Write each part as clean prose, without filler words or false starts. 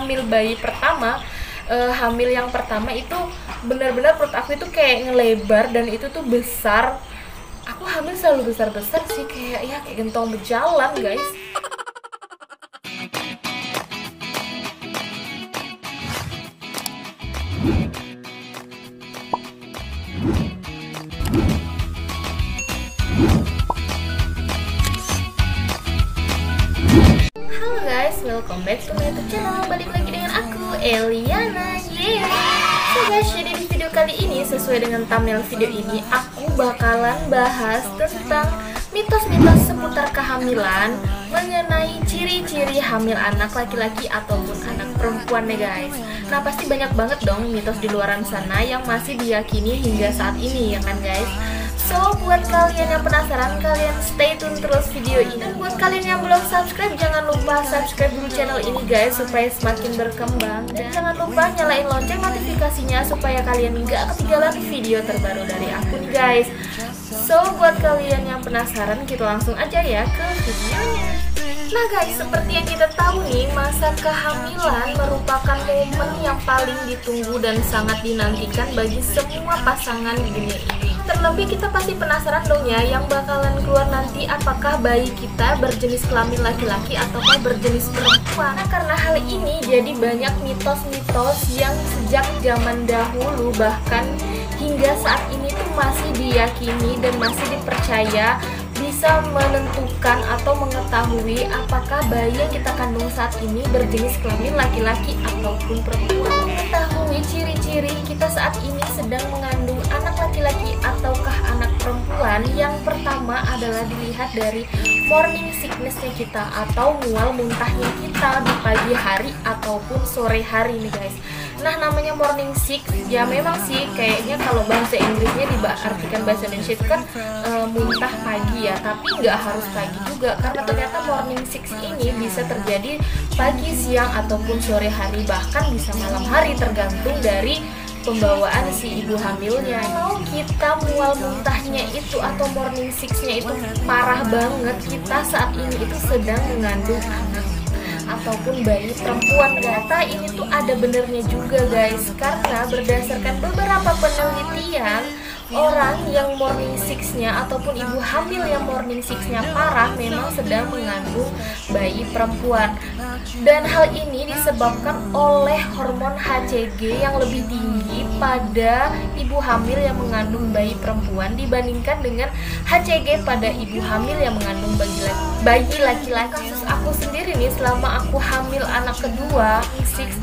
hamil bayi pertama, hamil yang pertama itu benar-benar perut aku itu kayak ngelebar dan itu tuh besar. Aku hamil selalu besar-besar sih, kayak gentong berjalan guys. Halo guys, welcome back to my YouTube channel. Balik lagi dengan aku, Eliana. So guys, jadi di video kali ini sesuai dengan thumbnail video ini, aku bakalan bahas tentang mitos-mitos seputar kehamilan, mengenai ciri-ciri hamil anak laki-laki ataupun anak perempuan nih guys. Nah pasti banyak banget dong mitos di luaran sana yang masih diyakini hingga saat ini ya kan guys. So buat kalian yang penasaran, kalian stay tune terus video ini. Dan buat kalian yang belum subscribe, jangan lupa subscribe dulu channel ini guys, supaya semakin berkembang. Dan jangan lupa nyalain lonceng notifikasinya supaya kalian nggak ketinggalan video terbaru dari aku nih guys. So buat kalian yang penasaran, kita langsung aja ya ke videonya. Nah guys, seperti yang kita tahu nih, masa kehamilan merupakan momen yang paling ditunggu dan sangat dinantikan bagi semua pasangan di dunia ini. Terlebih kita pasti penasaran dong ya, yang bakalan keluar nanti apakah bayi kita berjenis kelamin laki-laki ataukah berjenis perempuan. Nah karena hal ini jadi banyak mitos-mitos yang sejak zaman dahulu bahkan hingga saat ini tuh masih diyakini dan masih dipercaya bisa menentukan atau mengetahui apakah bayi yang kita kandung saat ini berjenis kelamin laki-laki ataupun perempuan. Mengetahui ciri-ciri kita saat ini sedang mengandung anak laki-laki ataukah anak perempuan, yang pertama adalah dilihat dari morning sickness-nya kita atau mual muntahnya kita di pagi hari ataupun sore hari nih guys. Nah namanya morning sick ya memang sih kayaknya kalau bahasa Inggrisnya diartikan bahasa Indonesia itu kan muntah pagi ya, tapi nggak harus pagi juga karena ternyata morning sick ini bisa terjadi pagi, siang ataupun sore hari, bahkan bisa malam hari tergantung dari pembawaan si ibu hamilnya. Kalau kita mual muntahnya itu atau morning sicknya itu parah banget, kita saat ini itu sedang mengandung anak ataupun bayi perempuan. Data ini tuh ada benernya juga guys, karena berdasarkan beberapa penelitian, orang yang morning sicknya ataupun ibu hamil yang morning sicknya parah memang sedang mengandung bayi perempuan. Dan hal ini disebabkan oleh hormon HCG yang lebih tinggi pada ibu hamil yang mengandung bayi perempuan dibandingkan dengan HCG pada ibu hamil yang mengandung bayi laki-laki. Kasus aku sendiri nih, selama aku hamil anak kedua,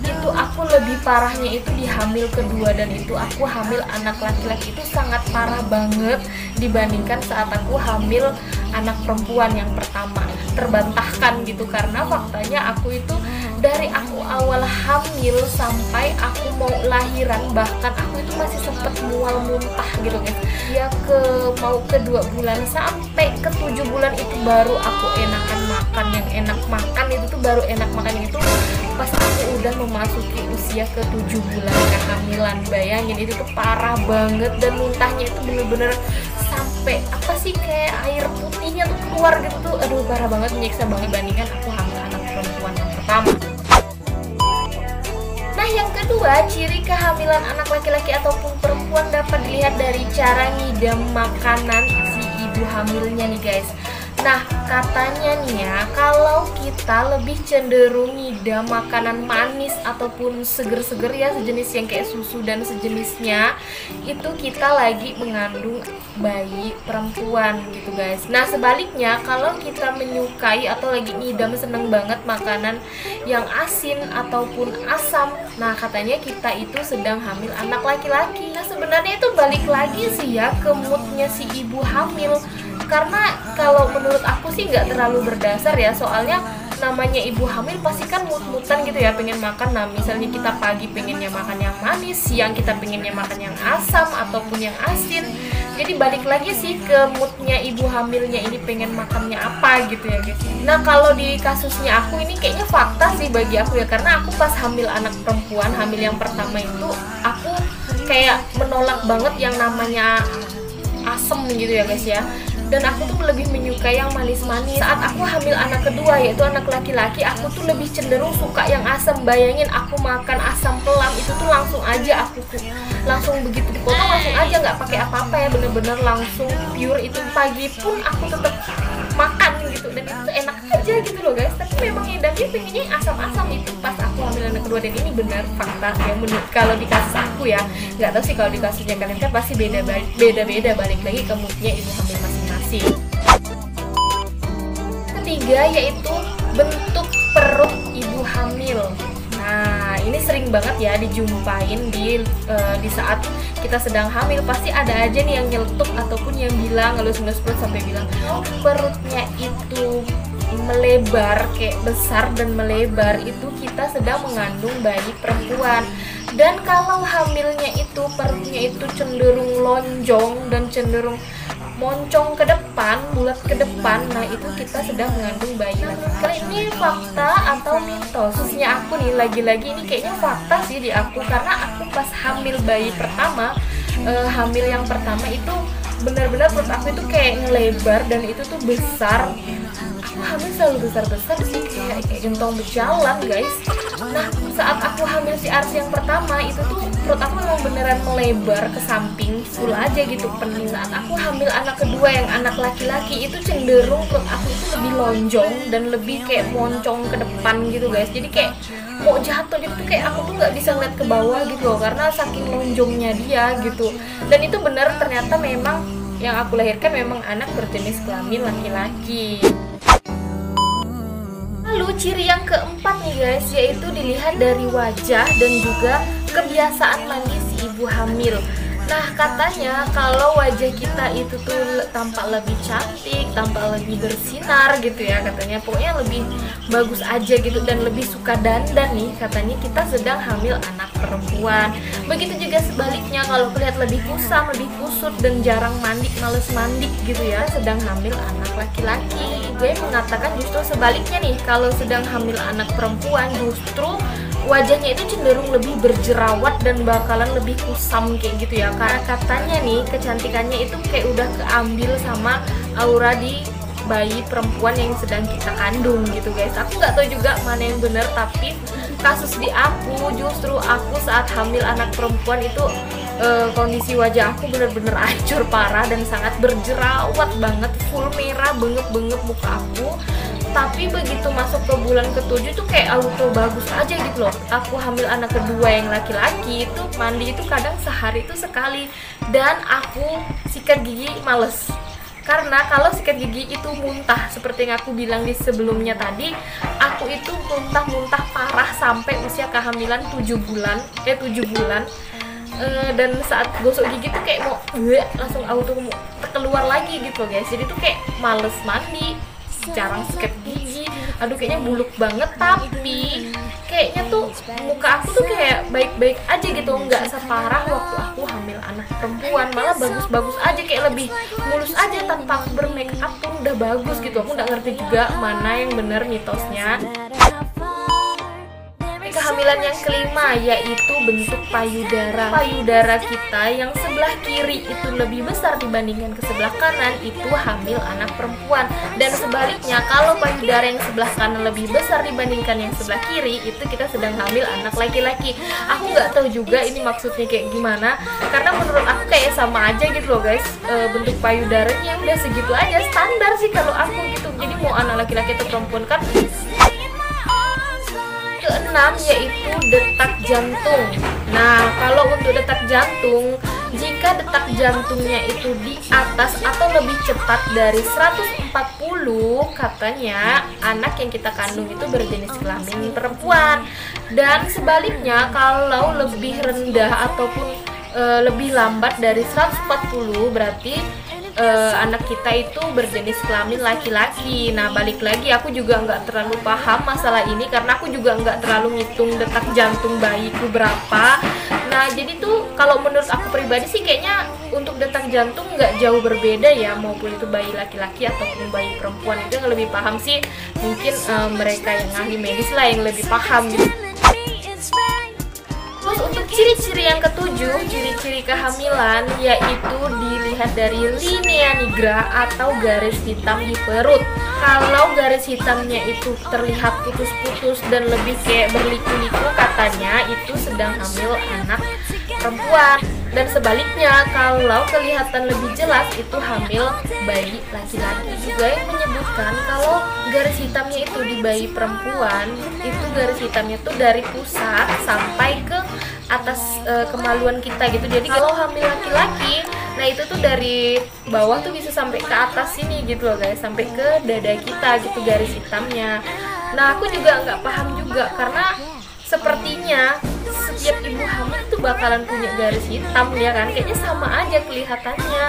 itu aku lebih parahnya itu di hamil kedua, dan itu aku hamil anak laki-laki itu sangat parah banget dibandingkan saat aku hamil anak perempuan yang pertama. Terbantahkan gitu, karena faktanya aku itu dari aku awal hamil sampai aku mau lahiran, bahkan aku itu masih sempet mual muntah gitu guys ya, mau ke 2 bulan sampai ke 7 bulan itu baru aku enakan makan. Yang enak makan itu tuh baru enak makan itu pas aku udah memasuki usia ke 7 bulan kehamilan. Bayangin itu tuh parah banget, dan muntahnya itu bener-bener sampai apa sih, kayak air putihnya tuh keluar gitu tuh. Aduh parah banget, menyiksa banget bandingkan aku hamil anak perempuan yang pertama. Nah yang kedua, ciri kehamilan anak laki-laki ataupun perempuan dapat dilihat dari cara ngidam makanan si ibu hamilnya nih guys. Nah katanya nih ya, kalau kita lebih cenderung ngidam makanan manis ataupun seger-seger ya, sejenis yang kayak susu dan sejenisnya, itu kita lagi mengandung bayi perempuan gitu guys. Nah sebaliknya, kalau kita menyukai atau lagi ngidam seneng banget makanan yang asin ataupun asam, nah katanya kita itu sedang hamil anak laki-laki. Nah sebenarnya itu balik lagi sih ya ke moodnya si ibu hamil, karena kalau menurut aku sih nggak terlalu berdasar ya, soalnya namanya ibu hamil pasti kan mut-mutan gitu ya, pengen makan. Nah misalnya kita pagi pengennya makan yang manis, siang kita pengennya makan yang asam ataupun yang asin. Jadi balik lagi sih ke moodnya ibu hamilnya ini pengen makannya apa gitu ya guys. Nah kalau di kasusnya aku ini kayaknya fakta sih bagi aku ya, karena aku pas hamil anak perempuan, hamil yang pertama itu aku kayak menolak banget yang namanya asem gitu ya guys ya. dan aku tuh lebih menyukai yang manis-manis. Saat aku hamil anak kedua, yaitu anak laki-laki, aku tuh lebih cenderung suka yang asam. Bayangin aku makan asam pelam itu tuh langsung aja aku langsung begitu dipotong langsung aja, nggak pakai apa-apa ya, bener-bener langsung pure. Itu pagi pun aku tetap makan gitu, dan itu tuh enak aja gitu loh guys. Tapi memang yang Davi pengennya yang asam-asam itu pas aku hamil anak kedua, dan ini benar fakta yang menurut kalau di kasus aku ya. Nggak tahu sih kalau di kasusnya kalian, kan pasti beda-beda balik lagi ke moodnya ibu hamil masing-masing. Ketiga yaitu bentuk perut ibu hamil. Nah, ini sering banget ya dijumpain di saat kita sedang hamil. Pasti ada aja nih yang nyeletuk ataupun yang bilang ngelus-ngelus perut sampai bilang perutnya itu melebar, kayak besar dan melebar, itu kita sedang mengandung bayi perempuan. Dan kalau hamilnya itu perutnya itu cenderung lonjong dan cenderung moncong ke depan, bulat ke depan, nah itu kita sedang mengandung bayi laki-laki. Ini fakta atau mitos? Khususnya aku nih, lagi-lagi ini kayaknya fakta sih di aku, karena aku pas hamil bayi pertama, hamil yang pertama itu benar-benar perut aku itu kayak ngelebar dan itu tuh besar. Aku hamil selalu besar-besar sih, kayak gentong berjalan guys. Nah, saat aku hamil si Ars yang pertama itu tuh perut aku memang beneran melebar ke samping, full aja gitu, penuh. Saat aku hamil anak kedua yang anak laki-laki itu cenderung perut aku itu lebih lonjong dan lebih kayak moncong ke depan gitu guys. Jadi kayak mau jatuh, jadi tuh kayak aku tuh nggak bisa ngeliat ke bawah gitu loh, karena saking lonjongnya dia gitu. Dan itu bener, ternyata memang yang aku lahirkan memang anak berjenis kelamin laki-laki. Lalu ciri yang keempat nih guys, yaitu dilihat dari wajah dan juga kebiasaan mandi si ibu hamil. Nah, katanya kalau wajah kita itu tuh tampak lebih cantik, tampak lebih bersinar gitu ya katanya. Pokoknya lebih bagus aja gitu dan lebih suka dandan nih, katanya kita sedang hamil anak perempuan. Begitu juga sebaliknya, kalau kelihatan lebih kusam, lebih kusut dan jarang mandi, males mandi gitu ya, sedang hamil anak laki-laki. Gue mengatakan justru sebaliknya nih, kalau sedang hamil anak perempuan justru wajahnya itu cenderung lebih berjerawat dan bakalan lebih kusam kayak gitu ya, karena katanya nih kecantikannya itu kayak udah keambil sama aura di bayi perempuan yang sedang kita kandung gitu guys. Aku nggak tahu juga mana yang bener, tapi kasus di aku justru aku saat hamil anak perempuan itu kondisi wajah aku bener-bener hancur parah dan sangat berjerawat banget, full merah bengep-bengep muka aku. Tapi begitu masuk ke bulan ke-7 tuh kayak auto bagus aja gitu loh. Aku hamil anak kedua yang laki-laki itu mandi itu kadang sehari itu sekali, dan aku sikat gigi males. Karena kalau sikat gigi itu muntah, seperti yang aku bilang di sebelumnya tadi, aku itu muntah-muntah parah sampai usia kehamilan 7 bulan. Dan saat gosok gigi tuh kayak mau langsung auto keluar lagi gitu guys. Jadi tuh kayak males mandi, jarang sikat gigi, aduh kayaknya buluk banget. Tapi kayaknya tuh muka aku tuh kayak baik-baik aja gitu, nggak separah waktu aku hamil anak perempuan, malah bagus-bagus aja, kayak lebih mulus aja tanpa aku bermake up pun udah bagus gitu. Aku nggak ngerti juga mana yang bener mitosnya. Kehamilan yang kelima yaitu bentuk payudara. Payudara kita yang sebelah kiri itu lebih besar dibandingkan ke sebelah kanan, itu hamil anak perempuan. Dan sebaliknya, kalau payudara yang sebelah kanan lebih besar dibandingkan yang sebelah kiri, itu kita sedang hamil anak laki-laki. Aku nggak tahu juga ini maksudnya kayak gimana, karena menurut aku kayak sama aja gitu loh guys. Bentuk payudaranya udah segitu aja, standar sih kalau aku gitu. Jadi mau anak laki-laki atau perempuan kan. Keenam yaitu detak jantung. Nah, kalau untuk detak jantung, jika detak jantungnya itu di atas atau lebih cepat dari 140, katanya anak yang kita kandung itu berjenis kelamin perempuan. Dan sebaliknya, kalau lebih rendah ataupun lebih lambat dari 140, berarti anak kita itu berjenis kelamin laki-laki. Nah, balik lagi, aku juga nggak terlalu paham masalah ini karena aku juga nggak terlalu ngitung detak jantung bayiku berapa. Nah, jadi tuh kalau menurut aku pribadi sih kayaknya untuk detak jantung nggak jauh berbeda ya, maupun itu bayi laki-laki ataupun bayi perempuan. Itu yang lebih paham sih mungkin mereka yang ahli medis lah yang lebih paham gitu. Terus untuk Ciri-ciri yang ketujuh, ciri-ciri kehamilan, yaitu dilihat dari linea nigra atau garis hitam di perut. Kalau garis hitamnya itu terlihat putus-putus dan lebih kayak berliku-liku, katanya itu sedang hamil anak perempuan. Dan sebaliknya, kalau kelihatan lebih jelas itu hamil bayi laki-laki. Juga yang menyebutkan kalau garis hitamnya itu di bayi perempuan, itu garis hitamnya tuh dari pusat sampai ke atas kemaluan kita gitu. Jadi kalau hamil laki-laki, nah itu tuh dari bawah tuh bisa sampai ke atas sini gitu loh guys, sampai ke dada kita gitu garis hitamnya. Nah aku juga nggak paham juga, karena sepertinya setiap ibu hamil itu bakalan punya garis hitam ya kan, kayaknya sama aja kelihatannya.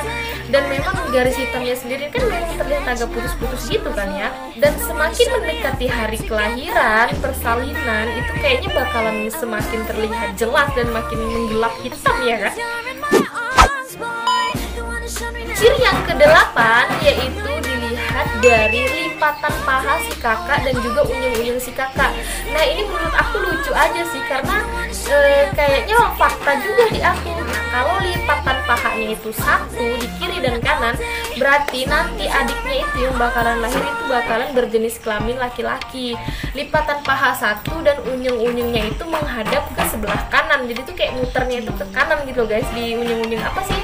Dan memang garis hitamnya sendiri kan memang terlihat agak putus-putus gitu kan ya. Dan semakin mendekati hari kelahiran, persalinan, itu kayaknya bakalan semakin terlihat jelas dan makin menggelap hitam ya kan. Ciri yang ke-8 yaitu dilihat dari lipatan paha si kakak dan juga unyung-unyung si kakak. Nah ini menurut aku lucu aja sih, karena kayaknya fakta juga di aku. Nah, kalau lipatan pahanya itu satu di kiri dan kanan, berarti nanti adiknya itu yang bakalan lahir itu bakalan berjenis kelamin laki-laki. Lipatan paha satu dan unyung-unyungnya itu menghadap ke sebelah kanan, jadi tuh kayak muternya itu ke kanan gitu guys. Di unyung-unyung apa sih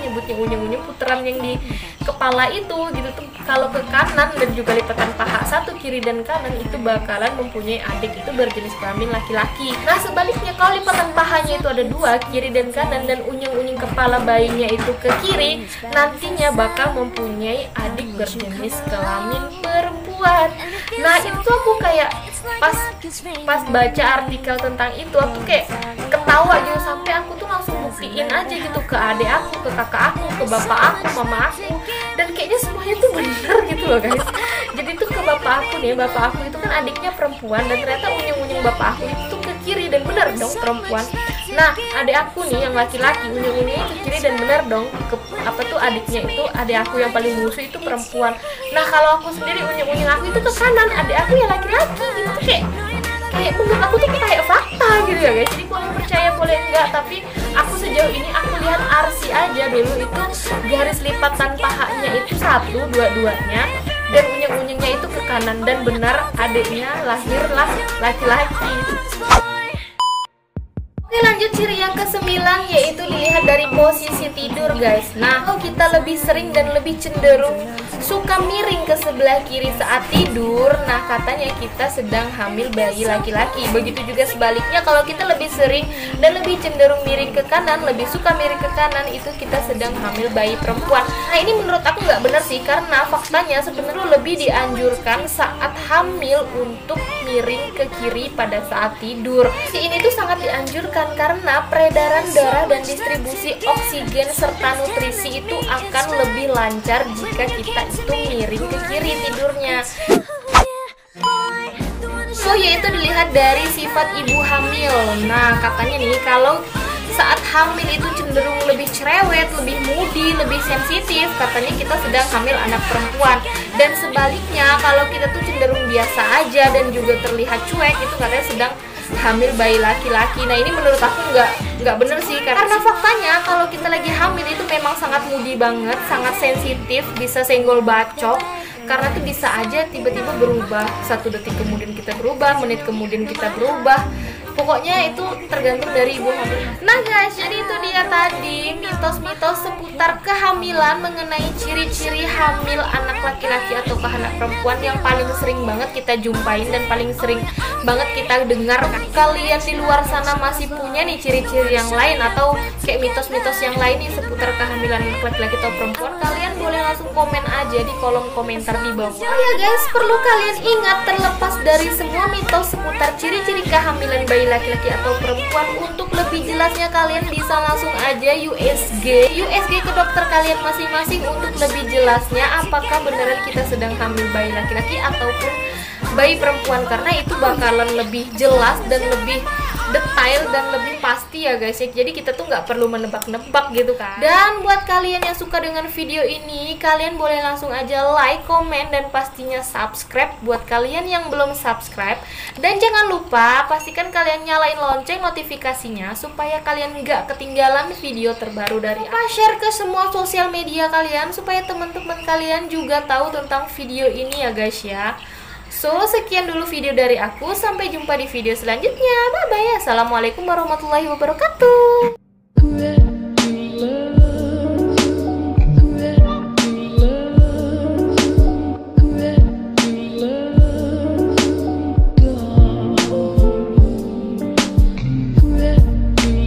nyebutnya unyung-unyung, puteran yang di kepala itu gitu tuh kalau ke kanan. Dan juga lipatan paha satu kiri dan kanan itu bakalan mempunyai adik itu berjenis kelamin laki-laki. Nah sebaliknya, kalau lipatan pahanya itu ada dua, kiri dan kanan, dan unyung-unyung kepala bayinya itu ke kiri, nantinya bakal mempunyai adik berjenis kelamin perempuan. Nah itu aku kayak pas baca artikel tentang itu, aku kayak ketawa gitu, sampai aku tuh langsung buktiin aja gitu ke adik aku, ke kakak aku, ke bapak aku, mama aku, dan kayaknya semuanya tuh bener gitu loh guys. Jadi tuh ke bapak aku nih, bapak aku itu kan adiknya perempuan, dan ternyata unyung-unyung bapak aku itu tuh ke kiri, dan bener dong perempuan. Nah adik aku nih yang laki-laki, unyung-unyungnya ke kiri dan bener dong ke adiknya itu, adik aku yang paling bungsu itu perempuan. Nah kalau aku sendiri, unyung-unyung aku itu ke kanan, adik aku yang laki-laki gitu. Kayak menurut aku tuh kayak fakta gitu ya guys. Jadi boleh percaya boleh enggak, tapi aku sejauh ini aku lihat arsi aja dulu itu garis lipatan pahanya itu satu dua-duanya, dan unyung-unyungnya itu ke kanan, dan benar adiknya lahirlah laki-laki. Oke lanjut, ciri yang ke-9 yaitu dilihat dari posisi tidur guys. Nah kalau kita lebih sering dan lebih cenderung suka miring ke sebelah kiri saat tidur, nah katanya kita sedang hamil bayi laki-laki. Begitu juga sebaliknya, kalau kita lebih sering dan lebih cenderung miring ke kanan, lebih suka miring ke kanan, itu kita sedang hamil bayi perempuan. Nah ini menurut aku nggak benar sih, karena faktanya sebenarnya lebih dianjurkan saat hamil untuk miring ke kiri pada saat tidur. Ini tuh sangat dianjurkan karena peredaran darah dan distribusi oksigen serta nutrisi itu akan lebih lancar jika kita itu miring ke kiri tidurnya. So yaitu dilihat dari sifat ibu hamil. Nah katanya nih, kalau saat hamil itu cenderung lebih cerewet, lebih moody, lebih sensitif, katanya kita sedang hamil anak perempuan. Dan sebaliknya, kalau kita tuh cenderung biasa aja dan juga terlihat cuek, itu katanya sedang hamil bayi laki-laki. Nah ini menurut aku nggak bener sih, karena faktanya kalau kita lagi hamil itu memang sangat moody banget, sangat sensitif, bisa senggol bacok. Karena tuh bisa aja tiba-tiba berubah, 1 detik kemudian kita berubah, menit kemudian kita berubah. Pokoknya itu tergantung dari ibu hamil. Nah guys, jadi itu dia tadi mitos-mitos seputar kehamilan mengenai ciri-ciri hamil anak laki-laki atau anak perempuan yang paling sering banget kita jumpain dan paling sering banget kita dengar. Kalian di luar sana masih punya nih ciri-ciri yang lain atau kayak mitos-mitos yang lain nih seputar kehamilan anak laki-laki atau perempuan? Kalian boleh langsung komen aja di kolom komentar di bawah. Oh ya guys, perlu kalian ingat, terlepas dari semua mitos seputar ciri-ciri kehamilan bayi laki-laki atau perempuan, untuk lebih jelasnya kalian bisa langsung aja USG ke dokter kalian masing-masing untuk lebih jelasnya apakah beneran kita sedang hamil bayi laki-laki ataupun bayi perempuan, karena itu bakalan lebih jelas dan lebih detail dan lebih pasti ya guys ya. Jadi kita tuh nggak perlu menebak-nebak gitu kan. Dan buat kalian yang suka dengan video ini, kalian boleh langsung aja like, komen, dan pastinya subscribe buat kalian yang belum subscribe. Dan jangan lupa pastikan kalian nyalain lonceng notifikasinya supaya kalian nggak ketinggalan video terbaru dari aku. Share ke semua sosial media kalian supaya teman-teman kalian juga tahu tentang video ini ya guys ya. So, sekian dulu video dari aku. Sampai jumpa di video selanjutnya. Bye-bye. Assalamualaikum warahmatullahi wabarakatuh.